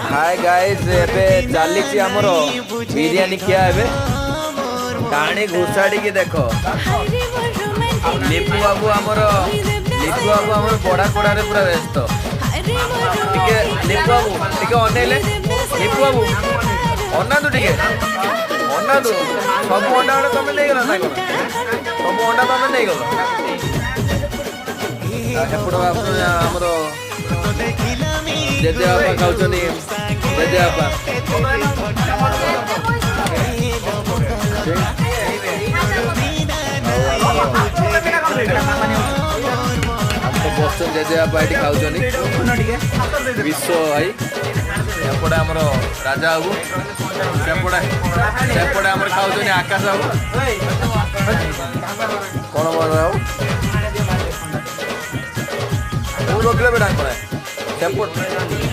hi guys एबे चली आमर बिरियानी खिया एबे कहानी घुषाड़ी की देखो लिपू बाबू आमर बड़ा कोड़ा रे पूरा व्यस्त टिके लिपू बाबू टिके अनेले लिपू बाबू अना तू टिके अना तू सब अंडा अंडा तुम नहीं गला सब अंडा तुम नहीं गला एपड़ आमर जेजे बापा खाऊचनी जेजे बापा बसन जेजे बापा ये खाऊचनी विश्व भाई एपटे आमर राजा बाबू सेपटे आमर खाऊचनी आकाश बाबू कौन बोल रहा हूँ रखले बेटा सेपट